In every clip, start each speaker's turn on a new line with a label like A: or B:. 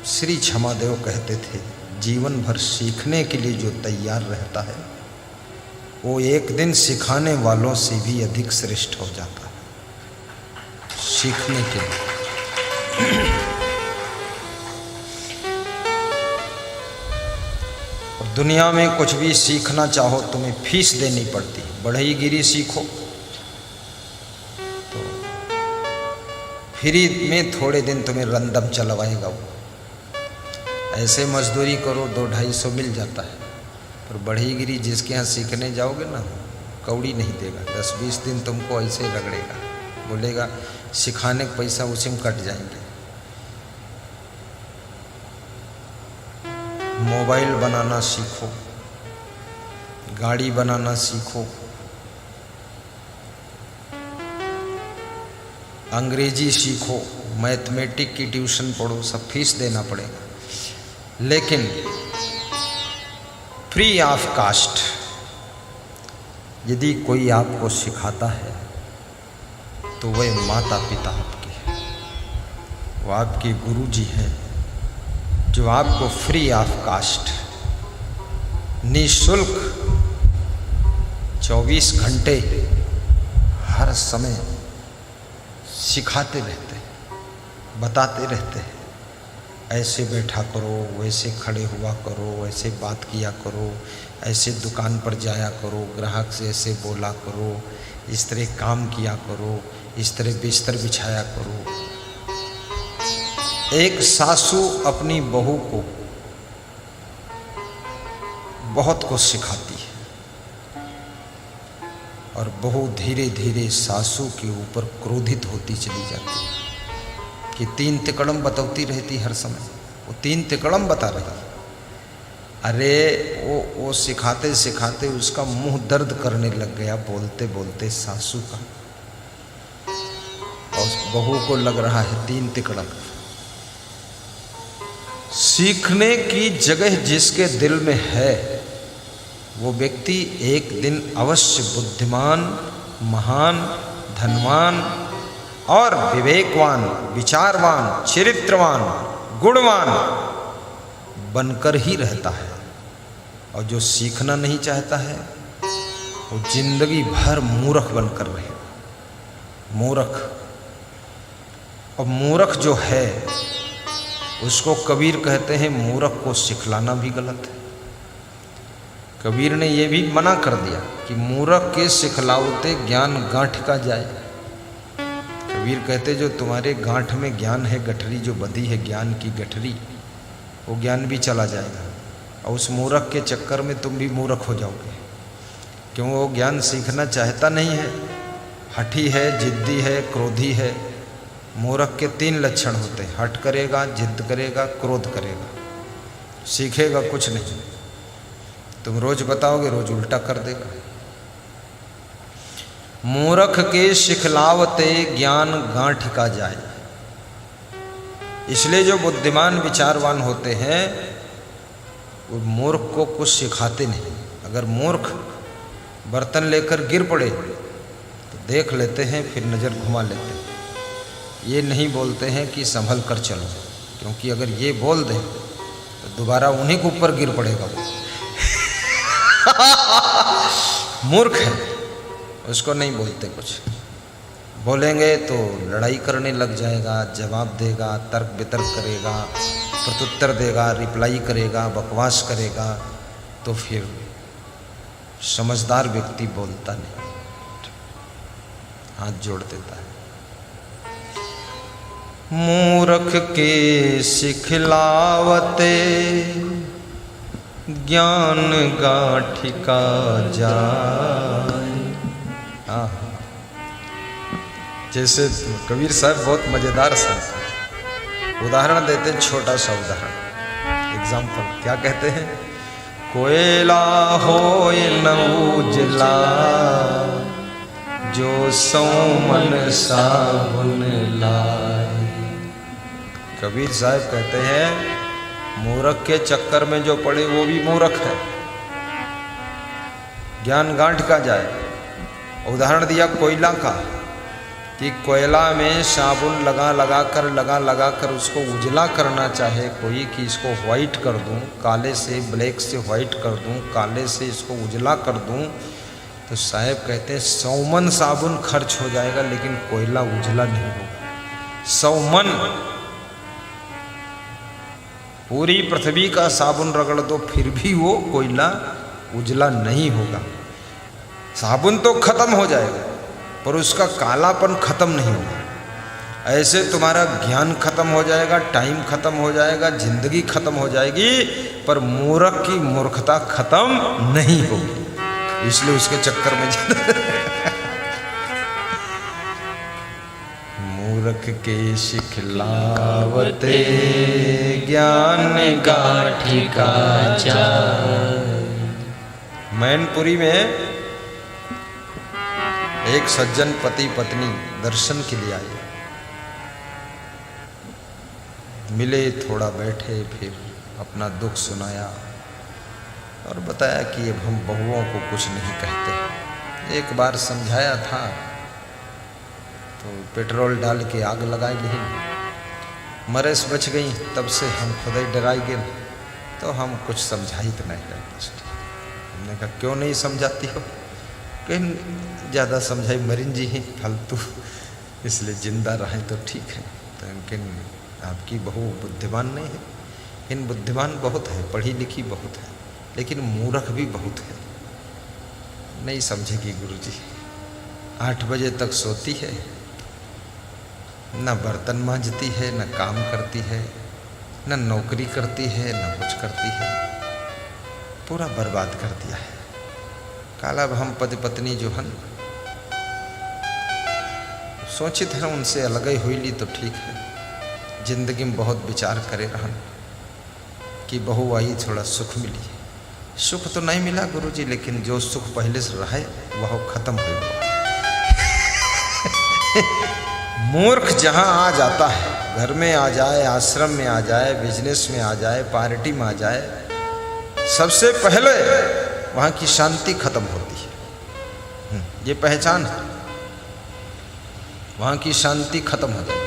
A: श्री क्षमादेव कहते थे, जीवन भर सीखने के लिए जो तैयार रहता है वो एक दिन सिखाने वालों से भी अधिक श्रेष्ठ हो जाता है। सीखने के लिए और दुनिया में कुछ भी सीखना चाहो तुम्हें फीस देनी पड़ती। बढ़ईगिरी सीखो तो फ्री में थोड़े दिन तुम्हें रंदम चलवाएगा वो। ऐसे मजदूरी करो 200-250 मिल जाता है, पर बढ़ईगिरी जिसके यहाँ सीखने जाओगे ना कौड़ी नहीं देगा। 10-20 दिन तुमको ऐसे रगड़ेगा, बोलेगा सिखाने का पैसा उसी में कट जाएंगे। मोबाइल बनाना सीखो, गाड़ी बनाना सीखो, अंग्रेजी सीखो, मैथमेटिक की ट्यूशन पढ़ो, सब फीस देना पड़ेगा। लेकिन फ्री ऑफ कास्ट यदि कोई आपको सिखाता है तो वह माता पिता आपके हैं, वो आपके गुरु जी हैं जो आपको फ्री ऑफ कास्ट निःशुल्क 24 घंटे हर समय सिखाते रहते हैं, बताते रहते हैं। ऐसे बैठा करो, वैसे खड़े हुआ करो, ऐसे बात किया करो, ऐसे दुकान पर जाया करो, ग्राहक से ऐसे बोला करो, इस तरह काम किया करो, इस तरह बिस्तर बिछाया करो। एक सासू अपनी बहू को बहुत कुछ सिखाती है और बहू धीरे धीरे सासू के ऊपर क्रोधित होती चली जाती है कि 3 तिकड़म बतौती रहती हर समय। वो 3 तिकड़म बता रही। अरे वो सिखाते सिखाते उसका मुंह दर्द करने लग गया बोलते बोलते सासू का, और बहू को लग रहा है 3 तिकड़म। सीखने की जगह जिसके दिल में है वो व्यक्ति एक दिन अवश्य बुद्धिमान, महान, धनवान और विवेकवान, विचारवान, चरित्रवान, गुणवान बनकर ही रहता है। और जो सीखना नहीं चाहता है वो जिंदगी भर मूर्ख बनकर रहेगा। मूर्ख। और मूर्ख जो है उसको कबीर कहते हैं मूर्ख को सिखलाना भी गलत है। कबीर ने ये भी मना कर दिया कि मूर्ख के सिखलावते ज्ञान गांठ का जाए। कबीर कहते जो तुम्हारे गांठ में ज्ञान है, गठरी जो बंधी है ज्ञान की गठरी, वो ज्ञान भी चला जाएगा और उस मूर्ख के चक्कर में तुम भी मूर्ख हो जाओगे। क्यों? वो ज्ञान सीखना चाहता नहीं है, हठी है, जिद्दी है, क्रोधी है। मूर्ख के 3 लक्षण होते हैं, हठ करेगा, जिद्द करेगा, क्रोध करेगा, सीखेगा कुछ नहीं। तुम रोज बताओगे रोज उल्टा कर देगा। मूर्ख के सिखलावते ज्ञान गांठ का जाए। इसलिए जो बुद्धिमान विचारवान होते हैं वो मूर्ख को कुछ सिखाते नहीं। अगर मूर्ख बर्तन लेकर गिर पड़े तो देख लेते हैं, फिर नज़र घुमा लेते हैं। ये नहीं बोलते हैं कि संभल कर चलो, क्योंकि अगर ये बोल दें तो दोबारा उन्हीं के ऊपर गिर पड़ेगा वो। मूर्ख है, उसको नहीं बोलते कुछ। बोलेंगे तो लड़ाई करने लग जाएगा, जवाब देगा, तर्क वितर्क करेगा, प्रत्युत्तर देगा, रिप्लाई करेगा, बकवास करेगा। तो फिर समझदार व्यक्ति बोलता नहीं, हाथ जोड़ देता है। मूर्ख के सिखलावते ज्ञान गांठ का जाए। जैसे कबीर साहब बहुत मजेदार सा उदाहरण देते हैं, छोटा सा उदाहरण, एग्जाम्पल। क्या कहते हैं? कोयला होए न उजला जो सौमन साबुन लाए। कबीर साहब कहते हैं मूर्ख के चक्कर में जो पड़े वो भी मूर्ख है, ज्ञान गांठ का जाए। उदाहरण दिया कोयला का। कि कोयला में साबुन लगा लगा कर उसको उजला करना चाहे कोई कि इसको वाइट कर दूं, काले से ब्लैक से वाइट कर दूं, काले से इसको उजला कर दूं, तो साहब कहते हैं 100 मन साबुन खर्च हो जाएगा लेकिन कोयला उजला नहीं होगा। 100 मन पूरी पृथ्वी का साबुन रगड़ दो फिर भी वो कोयला उजला नहीं होगा। साबुन तो खत्म हो जाएगा पर उसका कालापन खत्म नहीं होगा। ऐसे तुम्हारा ज्ञान खत्म हो जाएगा, टाइम खत्म हो जाएगा, जिंदगी खत्म हो जाएगी, पर मूर्ख की मूर्खता खत्म नहीं होगी। इसलिए उसके चक्कर में मूर्ख के शिखलावते ज्ञान गाठी का जाय। मैनपुरी में एक सज्जन पति पत्नी दर्शन के लिए आए, मिले, थोड़ा बैठे, फिर अपना दुख सुनाया और बताया कि अब हम बहुओं को कुछ नहीं कहते। एक बार समझाया था तो पेट्रोल डाल के आग लगाई ली, मरेस बच गई, तब से हम खुद ही डराई गए, तो हम कुछ समझाई तो नहीं रहे। हमने कहा क्यों नहीं समझाती हो? कहीं ज़्यादा समझाई मरीन जी हैं फालतू, इसलिए जिंदा रहें तो ठीक है। तो लेकिन आपकी बहू बुद्धिमान नहीं है। इन बुद्धिमान बहुत है, पढ़ी लिखी बहुत है, लेकिन मूर्ख भी बहुत है। नहीं समझेगी गुरुजी। 8 बजे तक सोती है, न बर्तन मांजती है, न काम करती है, न नौकरी करती है, न कुछ करती है, पूरा बर्बाद कर दिया है। काला हम पति पत्नी जो हन सोचित है उनसे अलग ही हुई ली तो ठीक है। जिंदगी में बहुत विचार करे रहन कि बहू आई थोड़ा सुख मिली। सुख तो नहीं मिला गुरुजी, लेकिन जो सुख पहले से रहे वह खत्म हो गया। मूर्ख जहाँ आ जाता है, घर में आ जाए, आश्रम में आ जाए, बिजनेस में आ जाए, पार्टी में आ जाए, सबसे पहले वहाँ की शांति खत्म होती है। ये पहचान है, वहाँ की शांति खत्म हो जाए।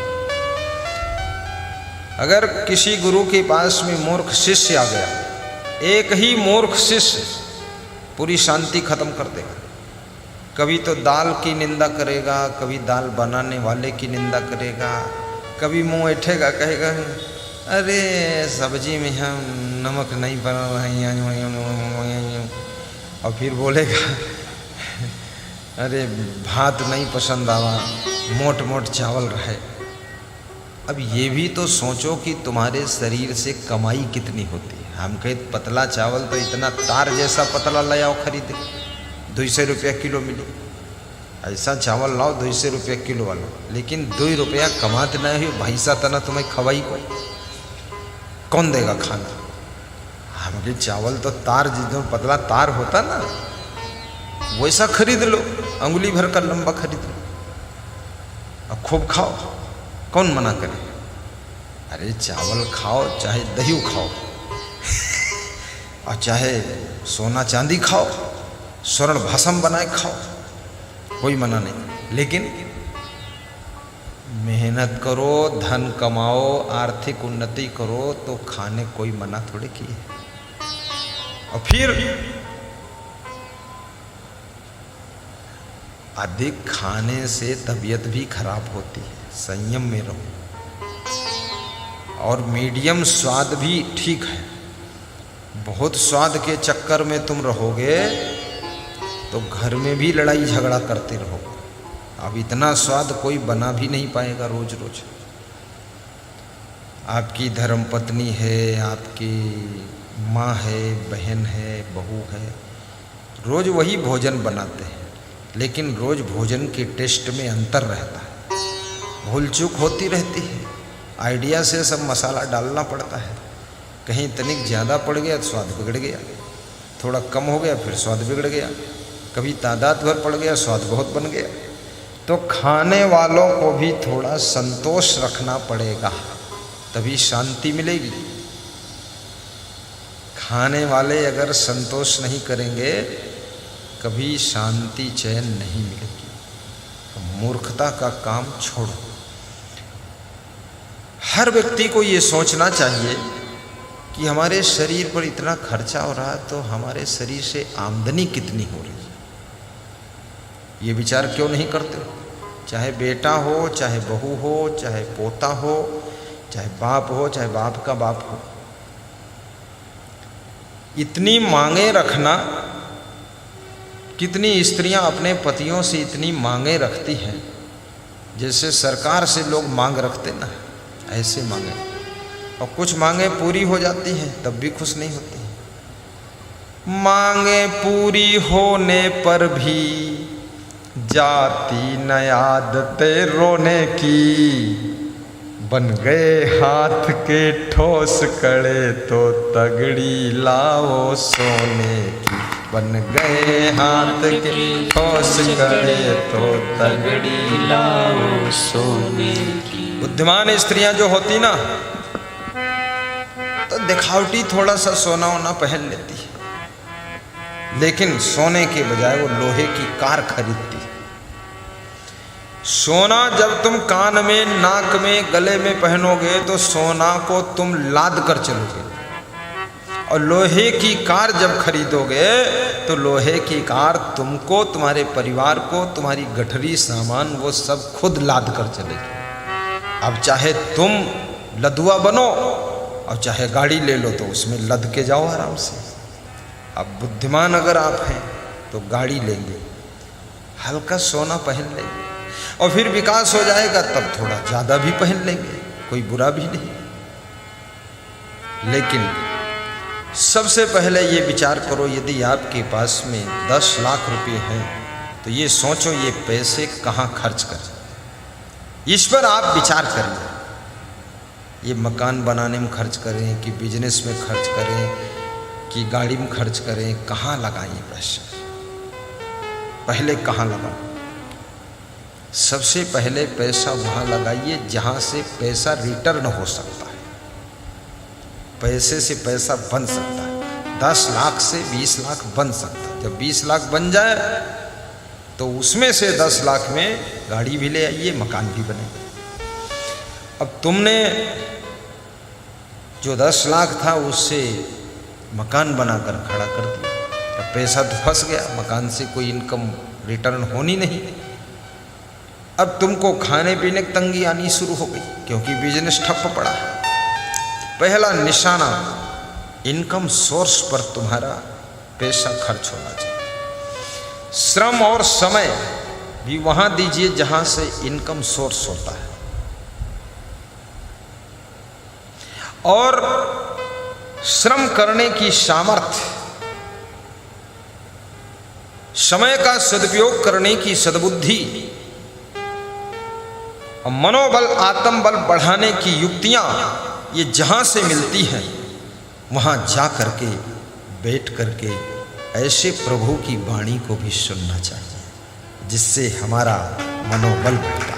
A: अगर किसी गुरु के पास में मूर्ख शिष्य आ गया, एक ही मूर्ख शिष्य पूरी शांति खत्म कर देगा। कभी तो दाल की निंदा करेगा, कभी दाल बनाने वाले की निंदा करेगा, कभी मुंह ऐठेगा, कहेगा अरे सब्जी में हम नमक नहीं बना रहे, और फिर बोलेगा अरे भात नहीं पसंद आवा, मोट मोट चावल रहे। अब ये भी तो सोचो कि तुम्हारे शरीर से कमाई कितनी होती है। हम कहे पतला चावल तो इतना तार जैसा पतला ले आओ खरीदे, 200 रुपया किलो मिले। ऐसा चावल लाओ 200 रुपया किलो वाला, लेकिन 2 रुपया कमाते नहीं हो, भैंसा तना तुम्हें खवाई कौन देगा खाना? हमारे चावल तो तार जितना पतला तार होता ना वैसा खरीद लो, अंगुली भर का लंबा खरीद लो और खूब खाओ, कौन मना करे? अरे चावल खाओ, चाहे दही खाओ और चाहे सोना चांदी खाओ, स्वर्ण भस्म बनाए खाओ, कोई मना नहीं। लेकिन मेहनत करो, धन कमाओ, आर्थिक उन्नति करो, तो खाने कोई मना थोड़े किए। और फिर अधिक खाने से तबीयत भी खराब होती है। संयम में रहो, और मीडियम स्वाद भी ठीक है। बहुत स्वाद के चक्कर में तुम रहोगे तो घर में भी लड़ाई झगड़ा करते रहोगे। अब इतना स्वाद कोई बना भी नहीं पाएगा रोज रोज। आपकी धर्मपत्नी है, आपकी माँ है, बहन है, बहू है, रोज वही भोजन बनाते हैं, लेकिन रोज भोजन के टेस्ट में अंतर रहता है, भूल चूक होती रहती है। आइडिया से सब मसाला डालना पड़ता है, कहीं तनिक ज़्यादा पड़ गया तो स्वाद बिगड़ गया, थोड़ा कम हो गया फिर स्वाद बिगड़ गया, कभी तादाद भर पड़ गया स्वाद बहुत बन गया। तो खाने वालों को भी थोड़ा संतोष रखना पड़ेगा, तभी शांति मिलेगी। खाने वाले अगर संतोष नहीं करेंगे कभी शांति चैन नहीं मिलेगी। मूर्खता का काम छोड़ो। हर व्यक्ति को ये सोचना चाहिए कि हमारे शरीर पर इतना खर्चा हो रहा है तो हमारे शरीर से आमदनी कितनी हो रही है। ये विचार क्यों नहीं करते? चाहे बेटा हो, चाहे बहू हो, चाहे पोता हो, चाहे बाप हो, चाहे बाप का बाप हो, इतनी मांगे रखना। कितनी स्त्रियां अपने पतियों से इतनी मांगे रखती हैं जैसे सरकार से लोग मांग रखते ना, ऐसे मांगे। और कुछ मांगे पूरी हो जाती हैं तब भी खुश नहीं होती। मांगे पूरी होने पर भी जाती न आदते रोने की, बन गए हाथ के ठोस कड़े तो तगड़ी लाओ सोने की। बन गए हाथ के ठोस कड़े तो तगड़ी लाओ सोने की। बुद्धिमान स्त्रियां जो होती ना तो दिखावटी थोड़ा सा सोना वोना पहन लेती है, लेकिन सोने के बजाय वो लोहे की कार खरीदती है। सोना जब तुम कान में, नाक में, गले में पहनोगे तो सोना को तुम लाद कर चलोगे, और लोहे की कार जब खरीदोगे तो लोहे की कार तुमको, तुम्हारे परिवार को, तुम्हारी गठरी सामान वो सब खुद लाद कर चलेगी। अब चाहे तुम लदुआ बनो और चाहे गाड़ी ले लो तो उसमें लद के जाओ आराम से। अब बुद्धिमान अगर आप हैं तो गाड़ी लेंगे, हल्का सोना पहन लेंगे, और फिर विकास हो जाएगा तब थोड़ा ज़्यादा भी पहन लेंगे, कोई बुरा भी नहीं। लेकिन सबसे पहले ये विचार करो, यदि आपके पास में 10 लाख रुपए हैं तो ये सोचो ये पैसे कहाँ खर्च करें। इस पर आप विचार करिए, ये मकान बनाने में खर्च करें कि बिजनेस में खर्च करें कि गाड़ी में खर्च करें, कहाँ लगाएं पैसे, पहले कहाँ लगाएं। सबसे पहले पैसा वहाँ लगाइए जहाँ से पैसा रिटर्न हो सकता है, पैसे से पैसा बन सकता है। 10 लाख से 20 लाख बन सकता है। जब 20 लाख बन जाए तो उसमें से 10 लाख में गाड़ी भी ले आइए, मकान भी बनेगा। अब तुमने जो 10 लाख था उससे मकान बनाकर खड़ा कर दिया, अब पैसा तो फंस गया, मकान से कोई इनकम रिटर्न होनी नहीं। अब तुमको खाने पीने की तंगी आनी शुरू हो गई क्योंकि बिजनेस ठप पड़ा। पहला निशाना इनकम सोर्स पर तुम्हारा पैसा खर्च होना चाहिए। श्रम और समय भी वहां दीजिए जहां से इनकम सोर्स होता है। और श्रम करने की सामर्थ्य, समय का सदुपयोग करने की सद्बुद्धि और मनोबल, आत्मबल बढ़ाने की युक्तियां ये जहां से मिलती हैं वहां जा करके बैठ करके ऐसे प्रभु की वाणी को भी सुनना चाहिए जिससे हमारा मनोबल बढ़ता है।